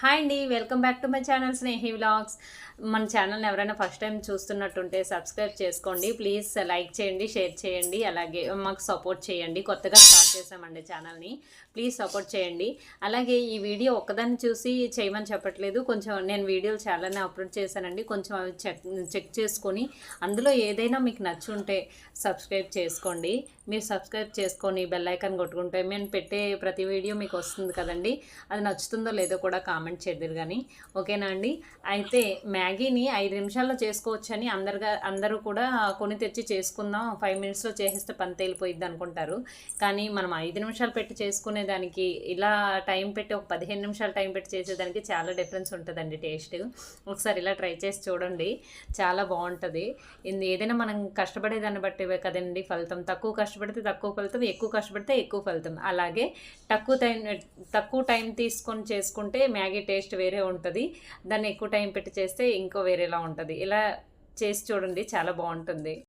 Hi అండి, welcome back to my channel Snehi vlogs. మన ఛానల్ని ఎవరైనా ఫస్ట్ టైం చూస్తున్నట్టుంటే సబ్స్క్రైబ్ చేసుకోండి. ప్లీజ్ లైక్ చేయండి, షేర్ చేయండి, అలాగే మాకు సపోర్ట్ చేయండి. కొత్తగా స్టార్ట్ చేసామండి ఛానల్ని, ప్లీజ్ సపోర్ట్ చేయండి. అలాగే ఈ వీడియో ఒక్కదాన్ని చూసి చేయమని చెప్పట్లేదు, కొంచెం నేను వీడియోలు చాలానే అప్లోడ్ చేశానండి. కొంచెం అవి చెక్ చేసుకొని అందులో ఏదైనా మీకు నచ్చుంటే సబ్స్క్రైబ్ చేసుకోండి. మీరు సబ్స్క్రైబ్ చేసుకొని బెల్ ఐకాన్ కొట్టుకుంటే మేము పెట్టే ప్రతి వీడియో మీకు వస్తుంది కదండి. అది నచ్చుతుందో లేదో కూడా కామెంట్ చేద్దరు కానీ, ఓకేనా అండి. అయితే మ్యాగీని 5 నిమిషాల్లో చేసుకోవచ్చని అందరూ కూడా కొని తెచ్చి చేసుకుందాం, 5 మినిట్స్లో చేసేస్తే పని తేలిపోయిద్ది అనుకుంటారు. కానీ మనం 5 నిమిషాలు పెట్టి చేసుకునేదానికి ఇలా టైం పెట్టి ఒక 15 నిమిషాలు టైం పెట్టి చేసేదానికి చాలా డిఫరెన్స్ ఉంటుందండి టేస్ట్. ఒకసారి ఇలా ట్రై చేసి చూడండి, చాలా బాగుంటుంది. ఏదైనా మనం కష్టపడేదాన్ని బట్టి కదండి ఫలితం. తక్కువ కష్టపడితే తక్కువ ఫలితం, ఎక్కువ కష్టపడితే ఎక్కువ ఫలితం. అలాగే తక్కువ టైం తీసుకొని చేసుకుంటే మ్యాగీ టేస్ట్ వేరే ఉంటుంది, దాన్ని ఎక్కువ టైం పెట్టి చేస్తే ఇంకో వేరేలా ఉంటుంది. ఇలా చేసి చూడండి, చాలా బాగుంటుంది.